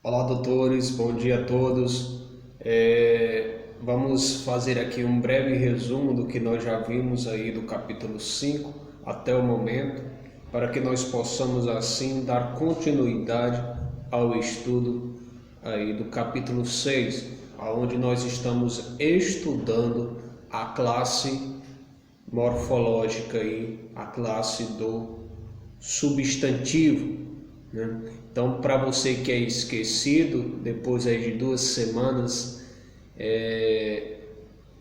Olá, doutores, bom dia a todos. Vamos fazer aqui um breve resumo do que nós já vimos aí do capítulo 5 até o momento, para que nós possamos assim dar continuidade ao estudo aí do capítulo 6, onde nós estamos estudando a classe morfológica aí, a classe do substantivo, né? Então, para você que é esquecido, depois aí de 2 semanas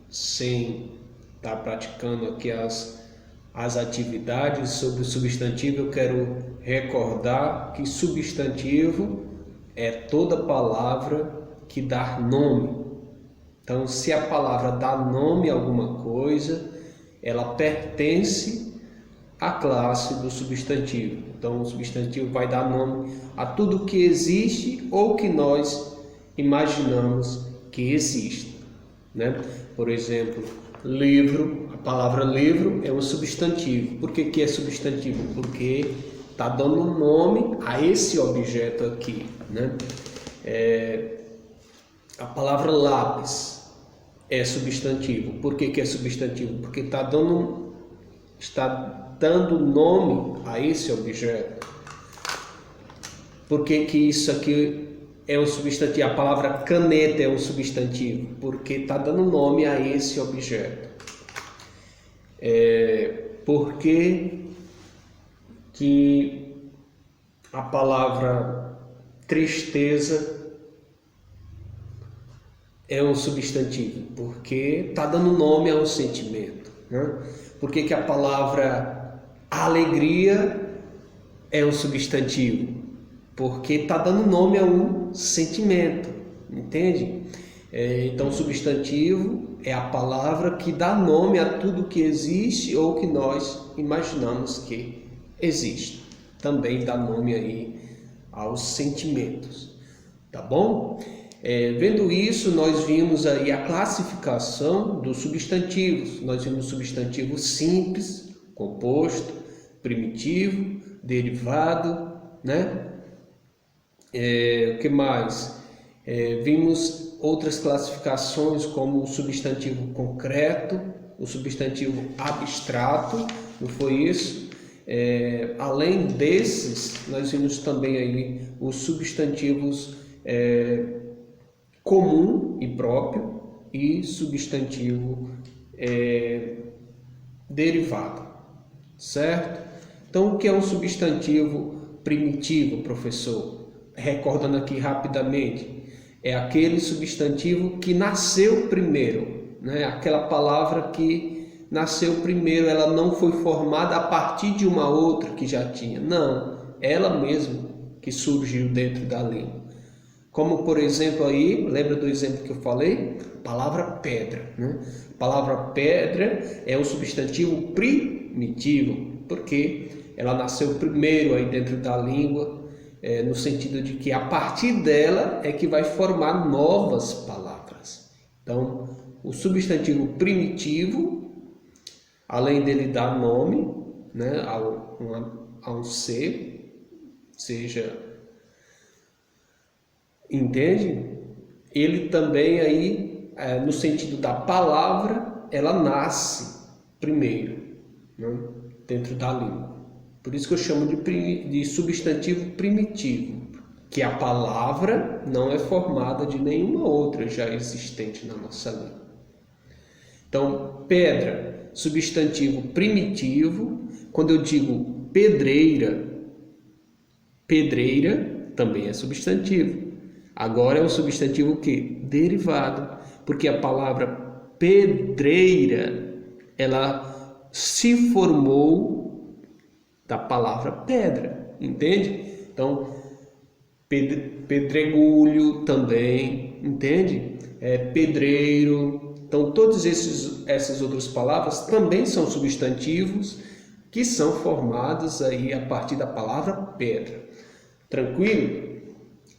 sem estar praticando aqui as atividades sobre o substantivo, eu quero recordar que substantivo é toda palavra que dá nome. Então, se a palavra dá nome a alguma coisa, ela pertence à classe do substantivo. Então, o substantivo vai dar nome a tudo que existe ou que nós imaginamos que exista, né? Por exemplo, livro, a palavra livro é um substantivo. Por que é substantivo? Porque está dando nome a esse objeto aqui, né? A palavra lápis é substantivo. Por que é substantivo? Porque está dando nome a esse objeto. Por que isso aqui é um substantivo? A palavra caneta é um substantivo, porque está dando nome a esse objeto. Por que a palavra tristeza é um substantivo? Porque está dando nome a um sentimento, né? Por que a palavra alegria é um substantivo? Porque está dando nome a um sentimento, entende? Então, substantivo é a palavra que dá nome a tudo que existe ou que nós imaginamos que existe. Também dá nome aí aos sentimentos, tá bom? Vendo isso, nós vimos aí a classificação dos substantivos. Nós vimos substantivo simples, composto, primitivo, derivado, né? O que mais? Vimos outras classificações como o substantivo concreto, o substantivo abstrato, não foi isso? Além desses, nós vimos também aí os substantivos comum e próprio e substantivo derivado, certo? Então, o que é um substantivo primitivo, professor? Recordando aqui rapidamente, é aquele substantivo que nasceu primeiro, né? Aquela palavra que nasceu primeiro, ela não foi formada a partir de uma outra que já tinha, não, ela mesma que surgiu dentro da língua. Como, por exemplo, aí, lembra do exemplo que eu falei? Palavra pedra, né? Palavra pedra é um substantivo primitivo, porque ela nasceu primeiro aí dentro da língua, no sentido de que a partir dela é que vai formar novas palavras. Então, o substantivo primitivo, além dele dar nome, né, a um ser, seja, entende? Ele também aí, no sentido da palavra, ela nasce primeiro, né, dentro da língua. Por isso que eu chamo de substantivo primitivo, que a palavra não é formada de nenhuma outra já existente na nossa língua. Então, pedra, substantivo primitivo. Quando eu digo pedreira, pedreira também é substantivo. Agora é um substantivo que? Derivado, porque a palavra pedreira, ela se formou da palavra pedra, entende? Então, pedregulho também, entende? Pedreiro. Então, todas essas outras palavras também são substantivos que são formados aí a partir da palavra pedra. Tranquilo?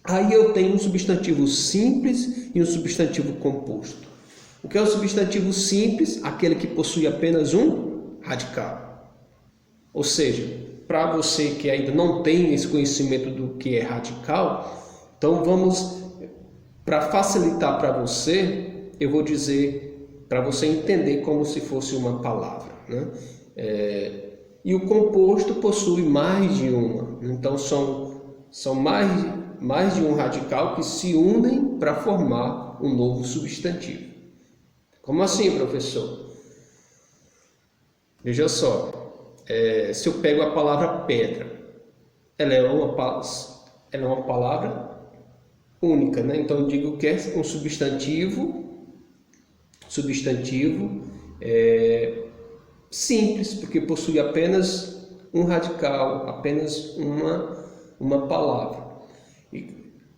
Aí eu tenho um substantivo simples e um substantivo composto. O que é o substantivo simples? Aquele que possui apenas um radical. Ou seja, para você que ainda não tem esse conhecimento do que é radical, Então vamos, para facilitar para você, eu vou dizer para você entender como se fosse uma palavra, né? E o composto possui mais de uma, então são mais de um radical que se unem para formar um novo substantivo. Como assim, professor? Veja só, se eu pego a palavra pedra, ela é uma palavra única, né? Então eu digo que é um substantivo simples, porque possui apenas um radical, apenas uma palavra.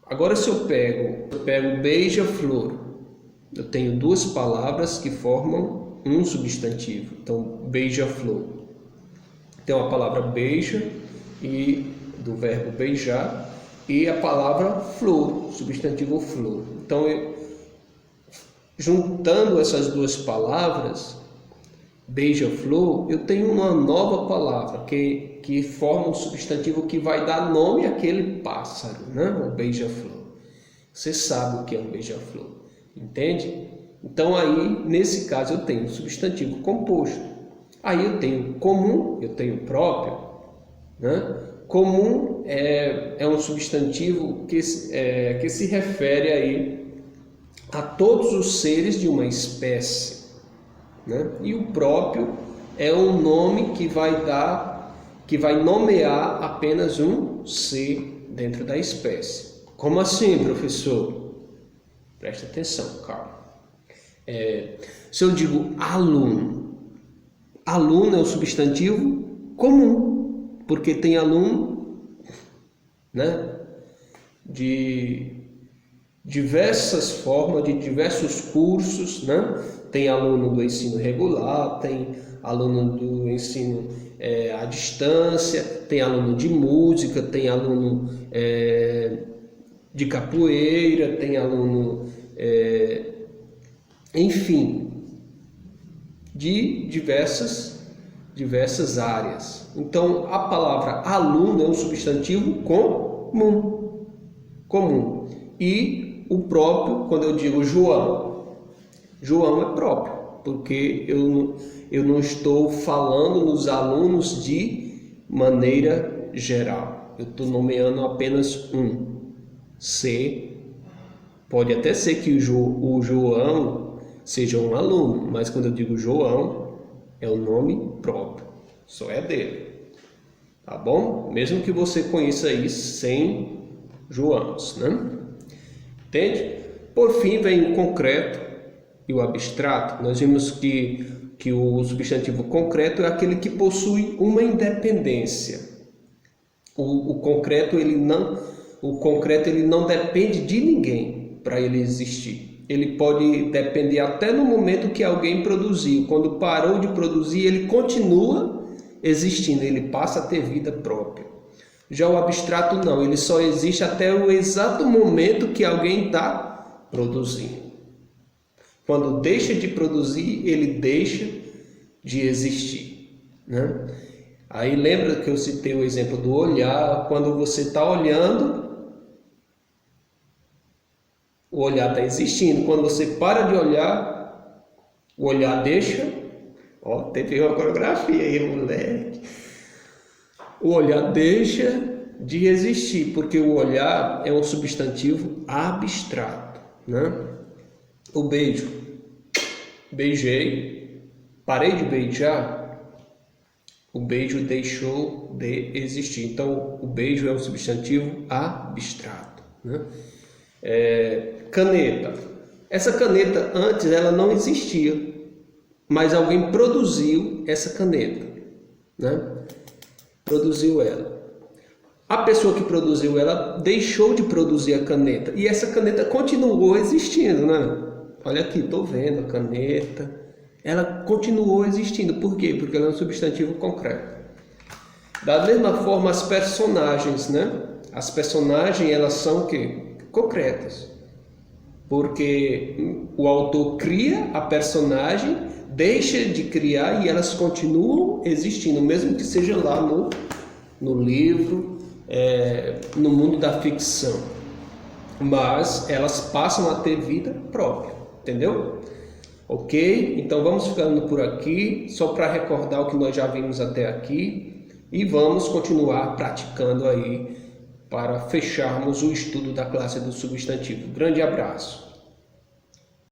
Agora se eu pego beija-flor, eu tenho duas palavras que formam um substantivo. Então beija-flor. Tem a palavra beija e do verbo beijar e a palavra flor, substantivo flor. Então juntando essas duas palavras, beija-flor, eu tenho uma nova palavra que forma um substantivo que vai dar nome àquele pássaro, né? O beija-flor. Você sabe o que é um beija-flor, entende? Então aí, nesse caso, eu tenho um substantivo composto. Aí eu tenho comum, eu tenho próprio, né? Comum é um substantivo que se refere aí a todos os seres de uma espécie, né? E o próprio é um nome que vai nomear apenas um ser dentro da espécie. Como assim, professor? Presta atenção, calma. Se eu digo aluno, aluno é um substantivo comum, porque tem aluno, né, de diversas formas, de diversos cursos, né? Tem aluno do ensino regular, tem aluno do ensino à distância, tem aluno de música, tem aluno de capoeira, tem aluno, enfim, de diversas áreas. Então, a palavra aluno é um substantivo comum. E o próprio, quando eu digo João é próprio, porque eu não estou falando nos alunos de maneira geral. Eu estou nomeando apenas um. Pode até ser que o João seja um aluno, mas quando eu digo João, é o nome próprio, só é dele. Tá bom? Mesmo que você conheça aí 100 Joãos, né? Entende? Por fim, vem o concreto e o abstrato. Nós vimos que o substantivo concreto é aquele que possui uma independência. O concreto ele não depende de ninguém para ele existir. Ele pode depender até no momento que alguém produziu. Quando parou de produzir, ele continua existindo, ele passa a ter vida própria. Já o abstrato não, ele só existe até o exato momento que alguém está produzindo. Quando deixa de produzir, ele deixa de existir, né? Aí lembra que eu citei o exemplo do olhar. Quando você está olhando, o olhar está existindo. Quando você para de olhar, o olhar deixa. Ó, teve uma coreografia aí, moleque. O olhar deixa de existir, porque o olhar é um substantivo abstrato, né? O beijo. Beijei, parei de beijar, o beijo deixou de existir. Então, o beijo é um substantivo abstrato, né? Caneta. Essa caneta antes ela não existia, mas alguém produziu essa caneta, né? Produziu ela. A pessoa que produziu ela deixou de produzir a caneta e essa caneta continuou existindo, né? Olha aqui, estou vendo a caneta. Ela continuou existindo. Por quê? Porque ela é um substantivo concreto. Da mesma forma, as personagens, né? As personagens, elas são o quê? Concretas. Porque o autor cria a personagem, deixa de criar e elas continuam existindo, mesmo que seja lá no livro, no mundo da ficção. mas elas passam a ter vida própria, entendeu? Ok? Então vamos ficando por aqui, só para recordar o que nós já vimos até aqui, e vamos continuar praticando aí para fecharmos o estudo da classe do substantivo. Grande abraço!